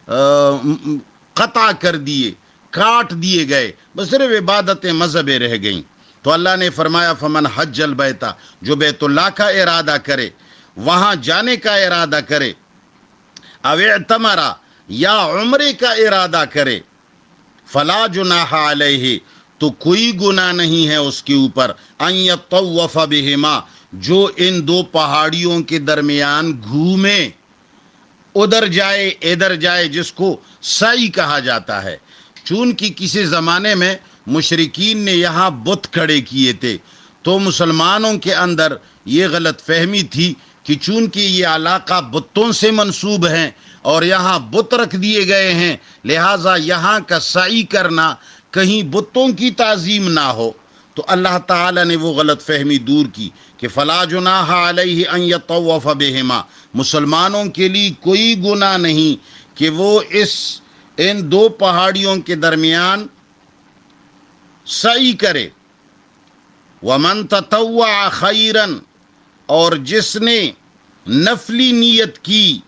قطع کر دیے، کاٹ دیے گئے، بس صرف عبادتیں مذہبیں رہ گئیں۔ تو اللہ نے فرمایا فمن حج البیت، جو بیت اللہ کا ارادہ کرے، وہاں جانے کا ارادہ کرے، او اعتمرا یا عمرے کا ارادہ کرے، فلا جناح علیہ، تو کوئی گناہ نہیں ہے اس کے اوپر، ان یطوف بہما، جو ان دو پہاڑیوں کے درمیان گھومے، ادھر جائے ادھر جائے، جس کو سعی کہا جاتا ہے۔ چونکہ کسی زمانے میں مشرکین نے یہاں بت کھڑے کیے تھے، تو مسلمانوں کے اندر یہ غلط فہمی تھی کہ چونکہ یہ علاقہ بتوں سے منسوب ہیں اور یہاں بت رکھ دیے گئے ہیں، لہٰذا یہاں کا سعی کرنا کہیں بتوں کی تعظیم نہ ہو۔ تو اللہ تعالیٰ نے وہ غلط فہمی دور کی کہ فلا جناح علیہ ان یطوف بہما، مسلمانوں کے لیے کوئی گناہ نہیں کہ وہ ان دو پہاڑیوں کے درمیان سعی کرے۔ ومن تطوع خیرا، اور جس نے نفلی نیت کی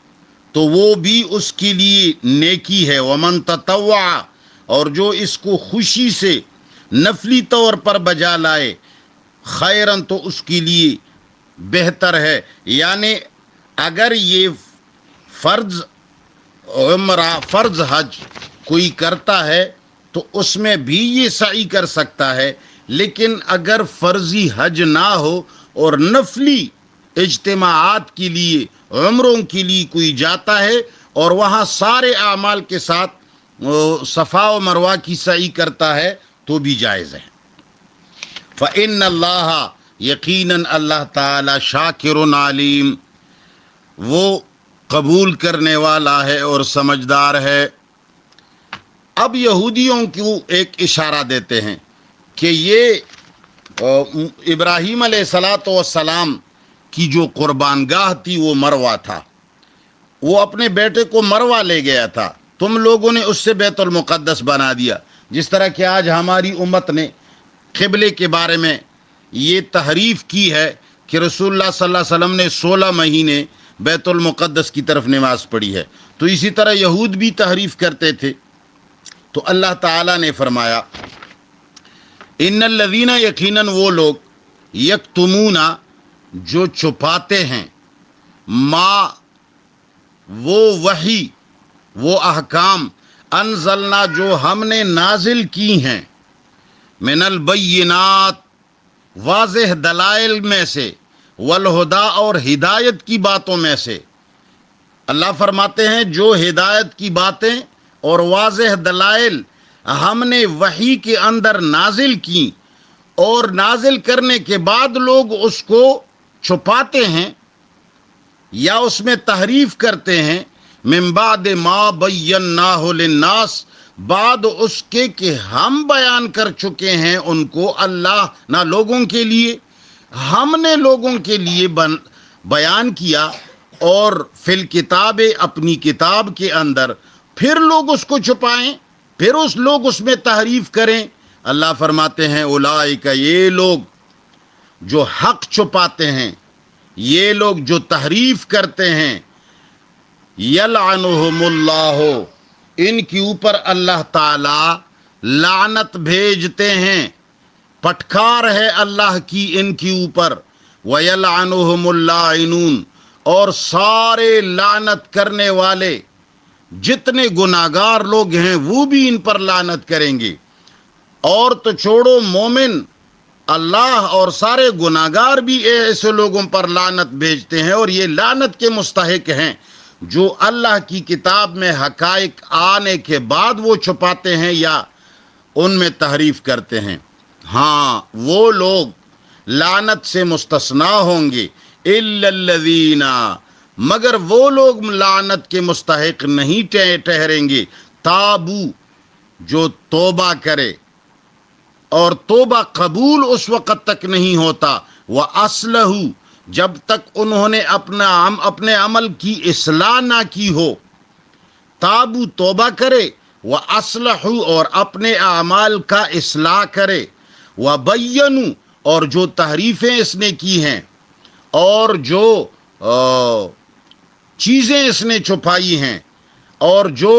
تو وہ بھی اس کے لیے نیکی ہے۔ ومن تطوع، اور جو اس کو خوشی سے نفلی طور پر بجا لائے، خیرن، تو اس کے لیے بہتر ہے۔ یعنی اگر یہ فرض عمرہ، فرض حج کوئی کرتا ہے تو اس میں بھی یہ سعی کر سکتا ہے، لیکن اگر فرضی حج نہ ہو اور نفلی اجتماعات کے لیے، عمروں کے لیے کوئی جاتا ہے اور وہاں سارے اعمال کے ساتھ صفا و مروہ کی سعی کرتا ہے تو بھی جائز ہے۔ فإن اللہ، یقیناً اللہ تعالی، شاکر علیم، وہ قبول کرنے والا ہے اور سمجھدار ہے۔ اب یہودیوں کو ایک اشارہ دیتے ہیں کہ یہ ابراہیم علیہ السلام کی جو قربان گاہ تھی وہ مروہ تھا، وہ اپنے بیٹے کو مروہ لے گیا تھا، تم لوگوں نے اس سے بیت المقدس بنا دیا۔ جس طرح کہ آج ہماری امت نے قبلے کے بارے میں یہ تحریف کی ہے کہ رسول اللہ صلی اللہ علیہ وسلم نے 16 مہینے بیت المقدس کی طرف نماز پڑھی ہے، تو اسی طرح یہود بھی تحریف کرتے تھے۔ تو اللہ تعالیٰ نے فرمایا ان الذین، یقیناً وہ لوگ، یکتمون، جو چھپاتے ہیں، ما، وہ وحی، وہ احکام، انزلنا، جو ہم نے نازل کی ہیں، من البینات، واضح دلائل میں سے، والہدا، اور ہدایت کی باتوں میں سے۔ اللہ فرماتے ہیں جو ہدایت کی باتیں اور واضح دلائل ہم نے وحی کے اندر نازل کی، اور نازل کرنے کے بعد لوگ اس کو چھپاتے ہیں یا اس میں تحریف کرتے ہیں، من بعد ما بیناہ للناس، بعد اس کے کہ ہم بیان کر چکے ہیں ان کو، اللہ نہ لوگوں کے لیے، ہم نے لوگوں کے لیے بیان کیا، اور فی الکتاب، اپنی کتاب کے اندر، پھر لوگ اس کو چھپائیں، پھر لوگ اس میں تحریف کریں۔ اللہ فرماتے ہیں اولئک، یہ لوگ جو حق چھپاتے ہیں، یہ لوگ جو تحریف کرتے ہیں، یلعنہم اللہ، ان کے اوپر اللہ تعالی لعنت بھیجتے ہیں، پٹکار ہے اللہ کی ان کے اوپر، ویلعنہم اللاعنون، اور سارے لعنت کرنے والے جتنے گناہگار لوگ ہیں وہ بھی ان پر لعنت کریں گے۔ اور تو چھوڑو مومن، اللہ اور سارے گناہگار بھی ایسے لوگوں پر لعنت بھیجتے ہیں، اور یہ لعنت کے مستحق ہیں جو اللہ کی کتاب میں حقائق آنے کے بعد وہ چھپاتے ہیں یا ان میں تحریف کرتے ہیں۔ ہاں، وہ لوگ لعنت سے مستثنا ہوں گے، الا الذین، مگر وہ لوگ لعنت کے مستحق نہیں ٹھہریں گے، تابو، جو توبہ کرے، اور توبہ قبول اس وقت تک نہیں ہوتا، وَأَصْلَحُوا، جب تک انہوں نے اپنے عمل کی اصلاح نہ کی ہو۔ تابو، توبہ کرے، وَأَصْلَحُوا، اور اپنے اعمال کا اصلاح کرے، وَبَيَّنُوا، اور جو تحریفیں اس نے کی ہیں اور جو چیزیں اس نے چھپائی ہیں اور جو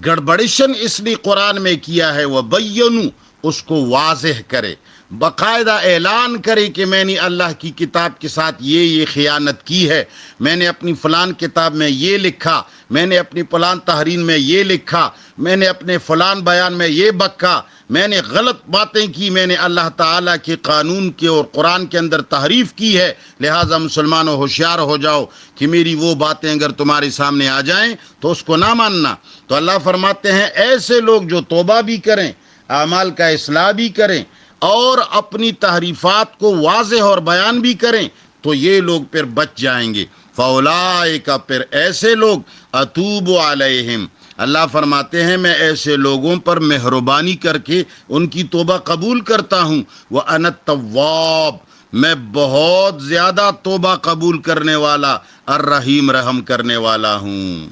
گڑبڑیشن اس نے قرآن میں کیا ہے وہ بینو، اس کو واضح کرے، باقاعدہ اعلان کرے کہ میں نے اللہ کی کتاب کے ساتھ یہ خیانت کی ہے، میں نے اپنی فلان کتاب میں یہ لکھا، میں نے اپنی فلان تحریر میں یہ لکھا، میں نے اپنے فلان بیان میں یہ بکا، میں نے غلط باتیں کی، میں نے اللہ تعالیٰ کے قانون کے اور قرآن کے اندر تحریف کی ہے، لہٰذا مسلمانوں ہوشیار ہو جاؤ کہ میری وہ باتیں اگر تمہارے سامنے آ جائیں تو اس کو نہ ماننا۔ تو اللہ فرماتے ہیں ایسے لوگ جو توبہ بھی کریں، اعمال کا اصلاح بھی کریں اور اپنی تحریفات کو واضح اور بیان بھی کریں تو یہ لوگ پھر بچ جائیں گے۔ فاولئک، پھر ایسے لوگ، اتوب علیہم، اللہ فرماتے ہیں میں ایسے لوگوں پر مہربانی کر کے ان کی توبہ قبول کرتا ہوں۔ وَأَنَا التَّوَّابُ، میں بہت زیادہ توبہ قبول کرنے والا، الرحیم، رحم کرنے والا ہوں۔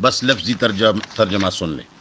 بس لفظی ترجمہ سن لیں۔